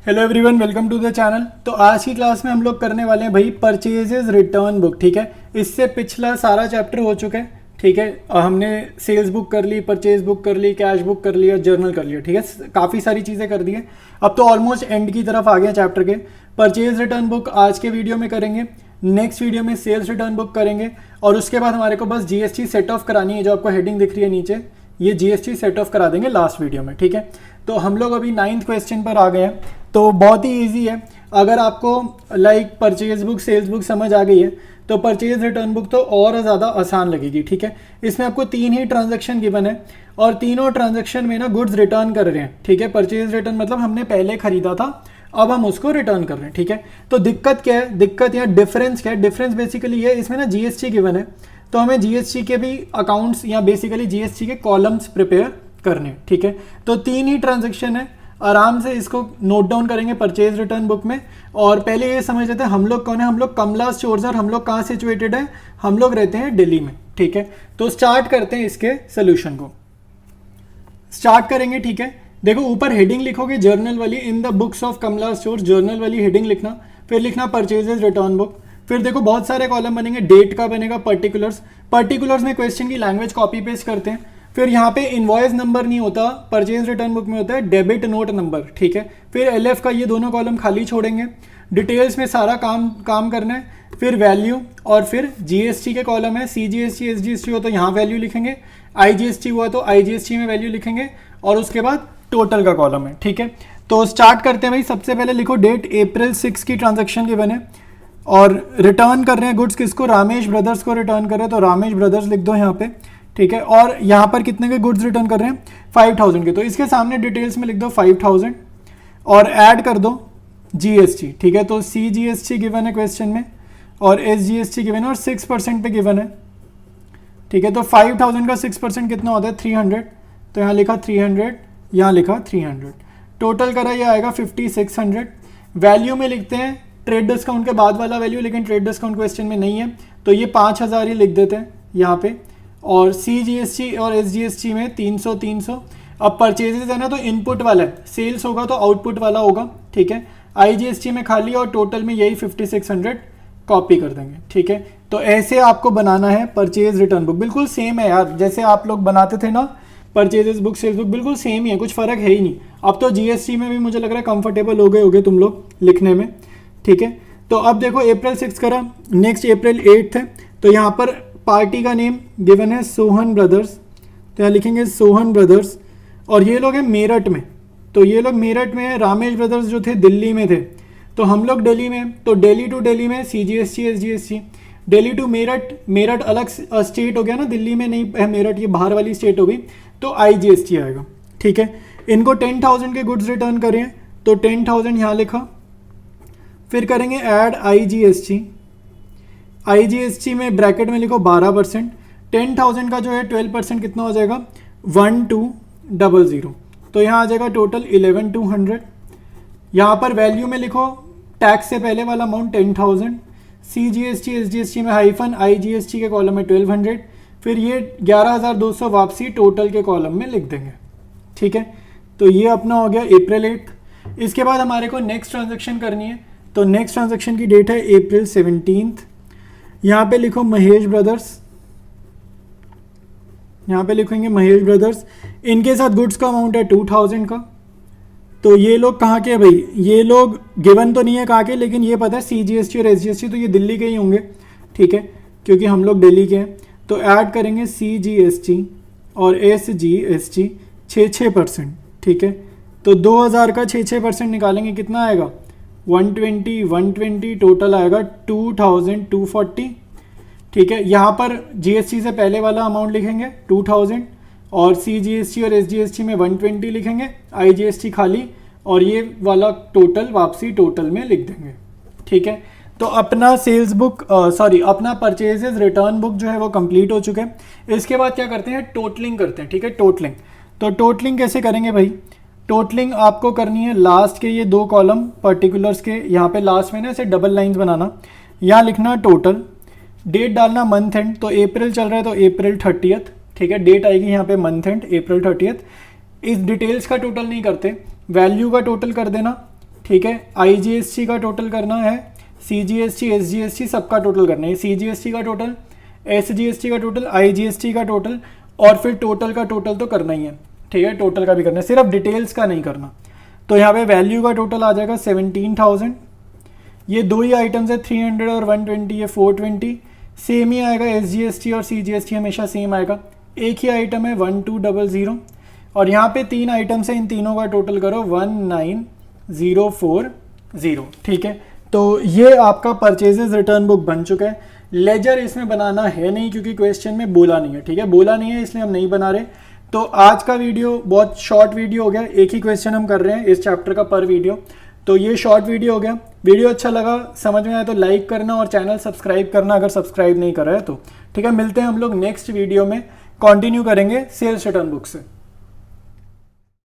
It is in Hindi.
Hello everyone, welcome to the channel. तो आज की क्लास में हम लोग करने वाले हैं भाई परचेजेस रिटर्न बुक। ठीक है, इससे पिछला सारा चैप्टर हो चुका है। ठीक है, हमने सेल्स बुक कर ली, परचेज बुक कर ली, कैश बुक कर लिया, जर्नल कर लिया। ठीक है, काफ़ी सारी चीज़ें कर दी हैं। अब तो ऑलमोस्ट एंड की तरफ आ गए चैप्टर के। परचेज रिटर्न बुक आज के वीडियो में करेंगे, नेक्स्ट वीडियो में सेल्स रिटर्न बुक करेंगे, और उसके बाद हमारे को बस जीएसटी सेट ऑफ करानी है। जो आपको हेडिंग दिख रही है नीचे, ये जीएसटी सेट ऑफ करा देंगे लास्ट वीडियो में। ठीक है, तो हम लोग अभी 9th क्वेश्चन पर आ गए हैं। तो बहुत ही ईजी है। अगर आपको परचेज बुक, सेल्स बुक समझ आ गई है तो परचेज रिटर्न बुक तो और ज़्यादा आसान लगेगी। ठीक है, इसमें आपको 3 ही ट्रांजैक्शन गिवन है और तीनों ट्रांजैक्शन में ना गुड्स रिटर्न कर रहे हैं। ठीक है, परचेज रिटर्न मतलब हमने पहले खरीदा था, अब हम उसको रिटर्न कर रहे हैं। ठीक है, तो दिक्कत क्या है, दिक्कत या डिफरेंस क्या है? डिफरेंस बेसिकली ये, इसमें ना जीएसटी गिवन है, तो हमें जीएसटी के भी अकाउंट्स या बेसिकली जीएसटी के कॉलम्स प्रिपेयर करने। ठीक है, तो 3 ही ट्रांजैक्शन है, आराम से इसको नोट डाउन करेंगे परचेज रिटर्न बुक में। और पहले ये समझ लेते हैं हम लोग कौन है। हम लोग कमला स्टोर्स, और हम लोग कहाँ सिचुएटेड है? हम लोग रहते हैं दिल्ली में। ठीक है, तो स्टार्ट करते हैं इसके सोल्यूशन को। स्टार्ट करेंगे। ठीक है, देखो ऊपर हेडिंग लिखोगे जर्नल वाली, in the books of Kamla stores, journal वाली हेडिंग लिखना, फिर लिखना परचेजेस रिटर्न बुक। फिर देखो बहुत सारे कॉलम बनेंगे, डेट का बनेगा, पर्टिकुलर्स, पर्टिकुलर्स में क्वेश्चन की लैंग्वेज कॉपी पेस्ट करते हैं। फिर यहाँ पे इनवॉइस नंबर नहीं होता, परचेज रिटर्न बुक में होता है डेबिट नोट नंबर। ठीक है, फिर एलएफ का ये दोनों कॉलम खाली छोड़ेंगे। डिटेल्स में सारा काम करना है। फिर वैल्यू, और फिर जीएसटी के कॉलम है, सीजीएसटी एसजीएसटी हो तो यहाँ वैल्यू लिखेंगे, आईजीएसटी हुआ तो आईजीएसटी में वैल्यू लिखेंगे, और उसके बाद टोटल का कॉलम है। ठीक है, तो स्टार्ट करते हैं भाई। सबसे पहले लिखो डेट अप्रैल 6 की ट्रांजेक्शन की बने, और रिटर्न कर रहे हैं गुड्स किसको? रामेश ब्रदर्स को रिटर्न कर रहे हैं, तो रामेश ब्रदर्स लिख दो यहाँ पे। ठीक है, और यहाँ पर कितने के गुड्स रिटर्न कर रहे हैं? 5000 के, तो इसके सामने डिटेल्स में लिख दो 5000 और ऐड कर दो जीएसटी। ठीक है, तो सीजीएसटी गिवन है क्वेश्चन में, और एसजीएसटी गिवन है, और 6% पे गिवन है। ठीक है, तो 5000 का 6% कितना होता है? 300, तो यहाँ लिखा 300, यहाँ लिखा 300, टोटल करा ये आएगा 5600। वैल्यू में लिखते हैं ट्रेड डिस्काउंट के बाद वाला वैल्यू, लेकिन ट्रेड डिस्काउंट क्वेश्चन में नहीं है, तो ये 5000 ही लिख देते हैं यहाँ पे। और सीजीएसटी और एसजीएसटी में 300 300। अब परचेजेस है ना, तो इनपुट वाला है, सेल्स होगा तो आउटपुट वाला होगा। ठीक है, आईजीएसटी में खाली, और टोटल में यही 5600 कॉपी कर देंगे। ठीक है, तो ऐसे आपको बनाना है परचेज रिटर्न बुक। बिल्कुल सेम है यार, जैसे आप लोग बनाते थे ना परचेजेस बुक, सेल्स बुक, बिल्कुल सेम ही है, कुछ फर्क है ही नहीं। अब तो जीएसटी में भी मुझे लग रहा है कंफर्टेबल हो गए होगे तुम लोग लिखने में। ठीक है, तो अब देखो अप्रैल 6 करा, नेक्स्ट अप्रैल 8 है, तो यहाँ पर पार्टी का नेम गिवन है सोहन ब्रदर्स, तो यहाँ लिखेंगे सोहन ब्रदर्स, और ये लोग हैं मेरठ में, तो ये लोग मेरठ में है। रामेश ब्रदर्स जो थे दिल्ली में थे, तो हम लोग दिल्ली में, तो दिल्ली टू दिल्ली में CGST SGST, Delhi to Meerut, Meerut अलग स्टेट हो गया ना, दिल्ली में नहीं है मेरठ, ये बाहर वाली स्टेट हो गई, तो आईजीएसटी आएगा। ठीक है, इनको 10,000 के गुड्स रिटर्न करें, तो 10,000 यहाँ लिखा। फिर करेंगे ऐड आईजीएसटी, आईजीएसटी में ब्रैकेट में लिखो 12%, 10,000 का जो है 12% कितना हो जाएगा? 1200, तो यहाँ आ जाएगा टोटल 11,200। यहाँ पर वैल्यू में लिखो टैक्स से पहले वाला अमाउंट 10,000, सीजीएसटी एसजीएसटी में हाइफन, आईजीएसटी के कॉलम में 1200, फिर ये 11,200 वापसी टोटल के कॉलम में लिख देंगे। ठीक है, तो ये अपना हो गया अप्रैल 8। इसके बाद हमारे को नेक्स्ट ट्रांजेक्शन करनी है, तो नेक्स्ट ट्रांजेक्शन की डेट है अप्रैल 17। यहाँ पे लिखो महेश ब्रदर्स, यहाँ पे लिखेंगे महेश ब्रदर्स, इनके साथ गुड्स का अमाउंट है 2000 का। तो ये लोग कहाँ के हैं भाई? ये लोग गिवन तो नहीं है कहाँ के, लेकिन ये पता है सीजीएसटी और एसजीएसटी, तो ये दिल्ली के ही होंगे। ठीक है, क्योंकि हम लोग दिल्ली के हैं, तो ऐड करेंगे सीजीएसटी और एसजीएसटी 6%। ठीक है, तो 2000 का 6% निकालेंगे, कितना आएगा? 120, टोटल आएगा 2240। ठीक है, यहाँ पर जीएसटी से पहले वाला अमाउंट लिखेंगे 2000, और सीजीएसटी और एसजीएसटी में 120 लिखेंगे, आईजीएसटी खाली, और ये वाला टोटल वापसी टोटल में लिख देंगे। ठीक है, तो अपना सेल्स बुक अपना परचेजेस रिटर्न बुक जो है वो कंप्लीट हो चुके हैं। इसके बाद क्या करते हैं? टोटलिंग करते हैं। ठीक है, टोटलिंग, तो टोटलिंग कैसे करेंगे भाई? टोटलिंग आपको करनी है लास्ट के ये 2 कॉलम पर्टिकुलर्स के, यहाँ पे लास्ट में ना ऐसे डबल लाइंस बनाना, यहाँ लिखना टोटल, डेट डालना मंथ एंड, तो अप्रैल चल रहा है तो अप्रैल 30th। ठीक है, डेट आएगी यहाँ पे मंथ एंड अप्रैल 30th। इस डिटेल्स का टोटल नहीं करते, वैल्यू का टोटल कर देना, ठीक है। IGST का टोटल करना है, CGST SGST सबका टोटल करना है, CGST का टोटल, SGST का टोटल, IGST का टोटल, और फिर टोटल का टोटल तो करना ही है, ठीक है। टोटल का भी करना है, सिर्फ डिटेल्स का नहीं करना। तो यहाँ पे वैल्यू का टोटल आ जाएगा 17,000। ये दो ही आइटम्स है, 300 और 120, ये 420 सेम ही आएगा। SGST और CGST हमेशा सेम आएगा। एक ही आइटम है 1200, और यहाँ पे 3 आइटम्स है, इन तीनों का टोटल करो 19040, ठीक है। तो ये आपका परचेजेस रिटर्न बुक बन चुका है। लेजर इसमें बनाना है नहीं क्योंकि क्वेश्चन में बोला नहीं है, ठीक है, बोला नहीं है इसलिए हम नहीं बना रहे। तो आज का वीडियो बहुत शॉर्ट वीडियो हो गया, एक ही क्वेश्चन हम कर रहे हैं इस चैप्टर का पर वीडियो, तो ये शॉर्ट वीडियो हो गया। वीडियो अच्छा लगा, समझ में आया तो लाइक करना और चैनल सब्सक्राइब करना अगर सब्सक्राइब नहीं करा है तो, ठीक है। मिलते हैं हम लोग नेक्स्ट वीडियो में, कंटिन्यू करेंगे सेल्स रिटर्न बुक से।